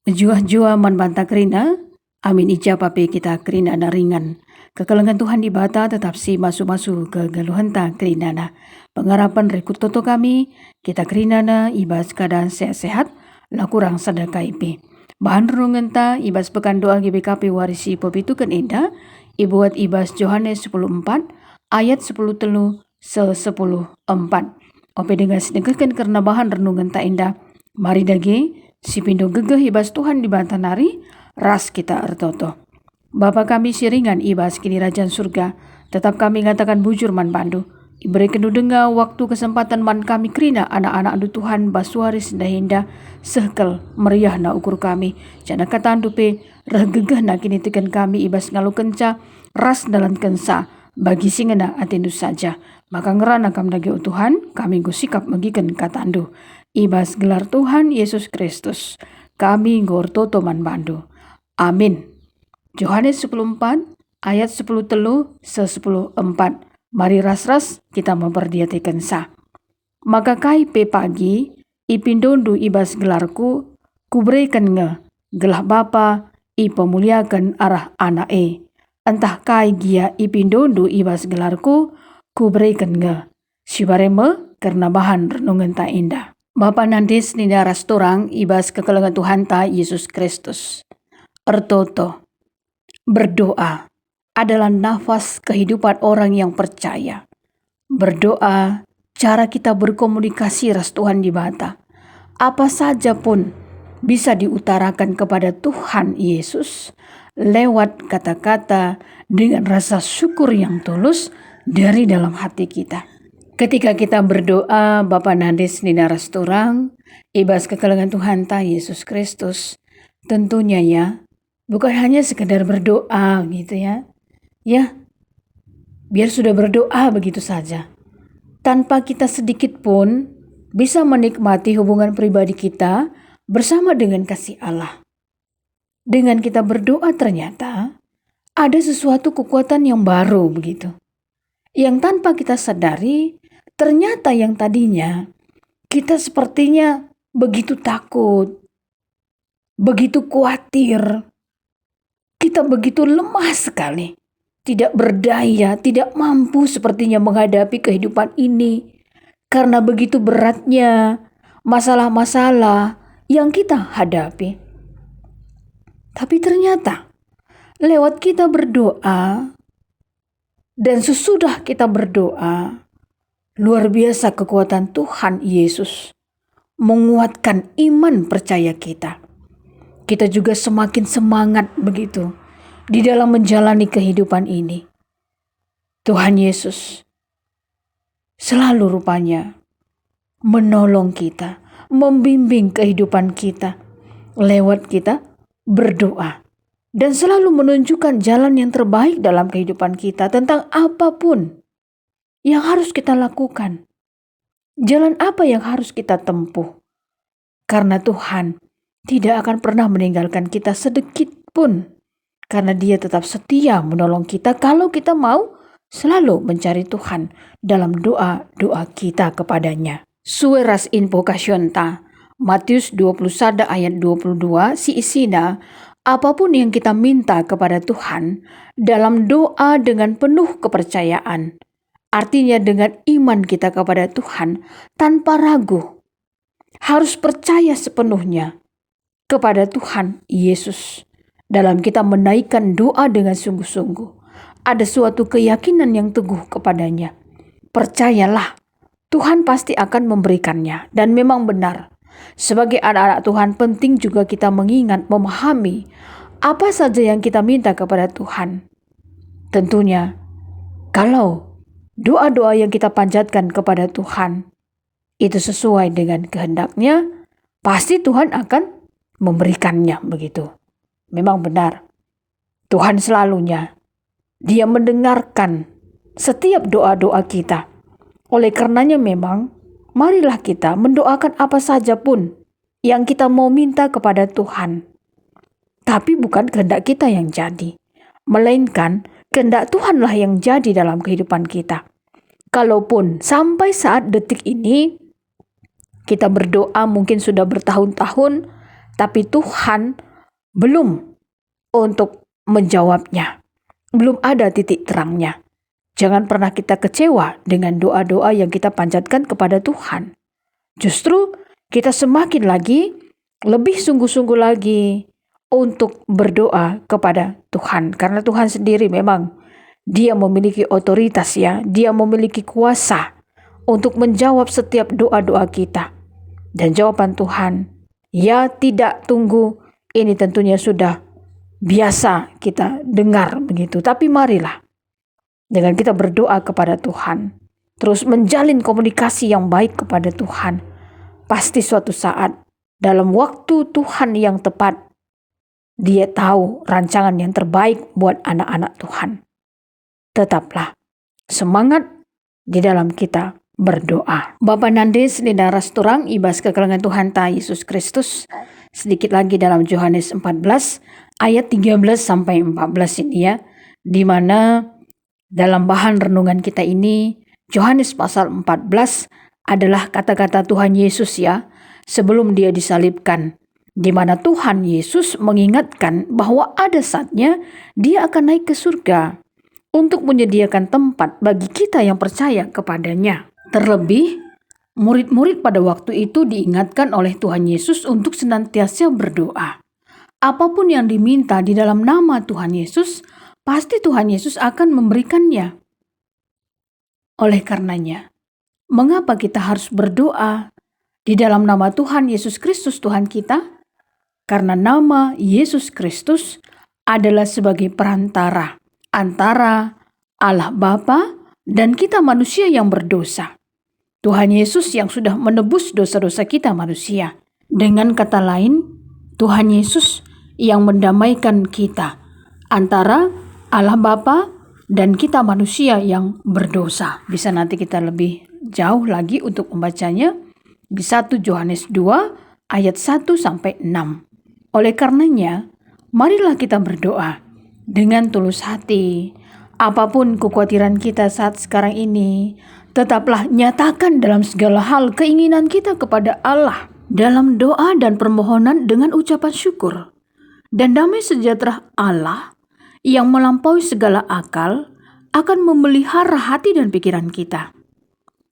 Jua-jua manbanta kerina, amin ijabah pe kita kerina na ringan. Kekelengan Tuhan di bata tetap si masu-masu ke galuhan ta kerina na. Pengharapan rekut toto kami, kita kerina na ibas keadaan sehat-sehat, la kurang sadaka ipe. Bahan renungan ta ibas pekan doa GBKP warisi pepitukan indah, ibuat ibas Yohanes 10:4, ayat 10 telu se 10:4. Ope dengan sedekahkan karena bahan renungan ta indah, mari dage si pindo gegeh ibas Tuhan di bantanari ras kita ertoto. Bapa kami siringan ibas kini rajaan surga, tetap kami ngatakan bujur man bandu. Iberi kendudenga waktu kesempatan man kami kerina anak-anak du Tuhan basuaris dahinda sekel meriah na ukur kami. Jana kata andupe reh gegeh na kini tekan kami ibas ngalu kenca ras dalam kensa bagi singena atendu saja. Maka ngerana kam dage Tuhan kami go sikap magiken katandu. Ibas gelar Tuhan Yesus Kristus kami ngor toto man bandu. Amin. Yohanes 10:4 ayat 10 telu se 10:4. Mari ras-ras kita memperdiatikan sa. Maka kai pe pagi ipindondu ibas gelarku kuberikan nge gelah bapa ipemuliakan arah anak entah kai gia ipindondu ibas gelarku kuberikan nge sibareme karena bahan renungan ta indah. Bapa nandis nida rastorang ibas kekelengan Tuhan ta Yesus Kristus. Ertoto, berdoa adalah nafas kehidupan orang yang percaya. Berdoa cara kita berkomunikasi ras Tuhan di bata. Apa saja pun bisa diutarakan kepada Tuhan Yesus lewat kata-kata dengan rasa syukur yang tulus dari dalam hati kita. Ketika kita berdoa, Bapa Nades Nina Rasturang, ibas kekelengan Tuhan ta Yesus Kristus, tentunya ya, bukan hanya sekedar berdoa gitu ya. Ya, biar sudah berdoa begitu saja. Tanpa kita sedikit pun bisa menikmati hubungan pribadi kita bersama dengan kasih Allah. Dengan kita berdoa ternyata ada sesuatu kekuatan yang baru begitu. Yang tanpa kita sadari, ternyata yang tadinya kita sepertinya begitu takut, begitu khawatir, kita begitu lemah sekali, tidak berdaya, tidak mampu sepertinya menghadapi kehidupan ini karena begitu beratnya masalah-masalah yang kita hadapi. Tapi ternyata lewat kita berdoa dan sesudah kita berdoa, luar biasa kekuatan Tuhan Yesus menguatkan iman percaya kita. Kita juga semakin semangat begitu di dalam menjalani kehidupan ini. Tuhan Yesus selalu rupanya menolong kita, membimbing kehidupan kita lewat kita berdoa. Dan selalu menunjukkan jalan yang terbaik dalam kehidupan kita tentang apapun yang harus kita lakukan. Jalan apa yang harus kita tempuh. Karena Tuhan tidak akan pernah meninggalkan kita sedikit pun. Karena Dia tetap setia menolong kita kalau kita mau selalu mencari Tuhan dalam doa-doa kita kepadanya. Sueras invocation ta Matius 21 ayat 22 si isina, apapun yang kita minta kepada Tuhan dalam doa dengan penuh kepercayaan, artinya dengan iman kita kepada Tuhan tanpa ragu, harus percaya sepenuhnya kepada Tuhan Yesus. Dalam kita menaikkan doa dengan sungguh-sungguh, ada suatu keyakinan yang teguh kepadanya. Percayalah, Tuhan pasti akan memberikannya. Dan memang benar, sebagai anak-anak Tuhan penting juga kita mengingat, memahami apa saja yang kita minta kepada Tuhan. Tentunya, kalau doa-doa yang kita panjatkan kepada Tuhan itu sesuai dengan kehendaknya, pasti Tuhan akan memberikannya begitu. Memang benar, Tuhan selalunya Dia mendengarkan setiap doa-doa kita. Oleh karenanya memang, marilah kita mendoakan apa saja pun yang kita mau minta kepada Tuhan. Tapi bukan kehendak kita yang jadi, melainkan kehendak Tuhanlah yang jadi dalam kehidupan kita. Kalaupun sampai saat detik ini kita berdoa mungkin sudah bertahun-tahun, tapi Tuhan belum untuk menjawabnya. Belum ada titik terangnya. Jangan pernah kita kecewa dengan doa-doa yang kita panjatkan kepada Tuhan. Justru kita semakin lagi, lebih sungguh-sungguh lagi untuk berdoa kepada Tuhan. Karena Tuhan sendiri memang Dia memiliki otoritas ya. Dia memiliki kuasa untuk menjawab setiap doa-doa kita. Dan jawaban Tuhan, ya tidak tunggu, ini tentunya sudah biasa kita dengar begitu. Tapi marilah dengan kita berdoa kepada Tuhan, terus menjalin komunikasi yang baik kepada Tuhan, pasti suatu saat dalam waktu Tuhan yang tepat, Dia tahu rancangan yang terbaik buat anak-anak Tuhan. Tetaplah semangat di dalam kita berdoa. Bapa Nande Selina Rasturang ibas kekelengan Tuhan ta Yesus Kristus. Sedikit lagi dalam Yohanes 14 ayat 13 sampai 14 ini ya, di mana dalam bahan renungan kita ini Yohanes pasal 14 adalah kata-kata Tuhan Yesus ya, sebelum Dia disalibkan, di mana Tuhan Yesus mengingatkan bahwa ada saatnya Dia akan naik ke surga untuk menyediakan tempat bagi kita yang percaya kepadanya. Terlebih, murid-murid pada waktu itu diingatkan oleh Tuhan Yesus untuk senantiasa berdoa. Apapun yang diminta di dalam nama Tuhan Yesus, pasti Tuhan Yesus akan memberikannya. Oleh karenanya, mengapa kita harus berdoa di dalam nama Tuhan Yesus Kristus Tuhan kita? Karena nama Yesus Kristus adalah sebagai perantara antara Allah Bapa dan kita manusia yang berdosa. Tuhan Yesus yang sudah menebus dosa-dosa kita manusia. Dengan kata lain, Tuhan Yesus yang mendamaikan kita antara Allah Bapa dan kita manusia yang berdosa. Bisa nanti kita lebih jauh lagi untuk membacanya di 1 Yohanes 2 ayat 1 sampai 6. Oleh karenanya, marilah kita berdoa dengan tulus hati. Apapun kekhawatiran kita saat sekarang ini, tetaplah nyatakan dalam segala hal keinginan kita kepada Allah dalam doa dan permohonan dengan ucapan syukur. Dan damai sejahtera Allah yang melampaui segala akal akan memelihara hati dan pikiran kita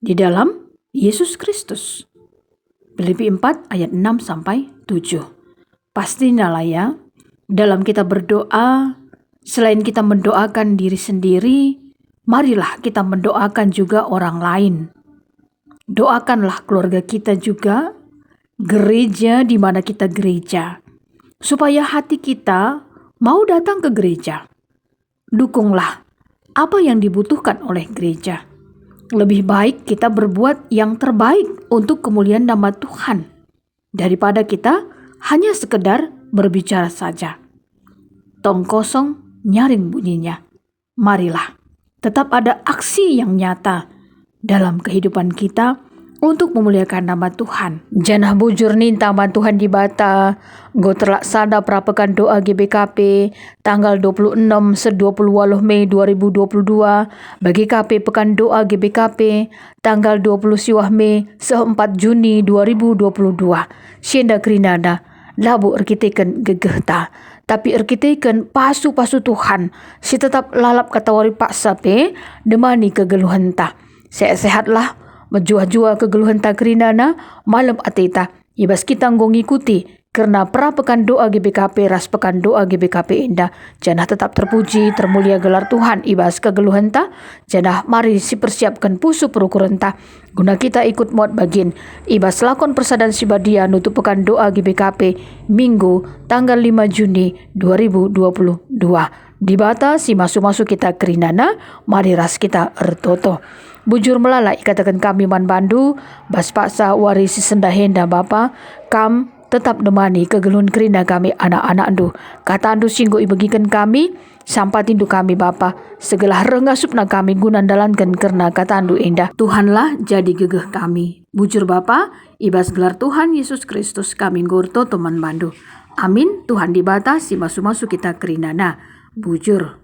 di dalam Yesus Kristus. Filipi 4 ayat 6 sampai 7. Pastinya ya, dalam kita berdoa, selain kita mendoakan diri sendiri, marilah kita mendoakan juga orang lain. Doakanlah keluarga kita juga, gereja di mana kita gereja, supaya hati kita mau datang ke gereja. Dukunglah apa yang dibutuhkan oleh gereja. Lebih baik kita berbuat yang terbaik untuk kemuliaan nama Tuhan, daripada kita hanya sekedar berbicara saja. Tong kosong nyaring bunyinya. Marilah tetap ada aksi yang nyata dalam kehidupan kita untuk memuliakan nama Tuhan. Janah bujur ninta bantuhan di bata, go terlaksana perapakan doa GBKP tanggal 26 se-28 Mei 2022, bagi KP pekan doa GBKP tanggal 20 siwah Mei se-4 Juni 2022. Sienda kerinada, labu erkiteken gegehta, tapi erkiteken pasu-pasu Tuhan, si tetap lalap katawari paksa pe, demani kegeluhanta. Sehat-sehatlah, menjua-jua kegeluhan tak kerinana, malam ateta, ibas kita ngikuti, karena perapekan doa GBKP, ras pekan doa GBKP indah, janah tetap terpuji, termulia gelar Tuhan, ibas kegeluhan tak, janah mari si persiapkan pusu perukuran tak, guna kita ikut muat bagin, ibas lakon persadan sibadia, nutup pekan doa GBKP, Minggu, tanggal 5 Juni 2022. Di bata si masuk-masuk kita kerinana, mari ras kita ertoto. Bujur melalai katakan kami man bandu, bas paksa warisi sendahenda bapa, kam tetap demani kegeluhan kerina kami anak-anak andu. Kata andu singgo ibagikan kami, sampai tindu kami bapa, segala rengasupna kami gunandalankan karena kata andu indah. Tuhanlah jadi gegeh kami. Bujur bapa, ibas gelar Tuhan Yesus Kristus kami ngurto teman bandu. Amin. Tuhan dibatasi masuk-masuk kita kerinana. Bujur.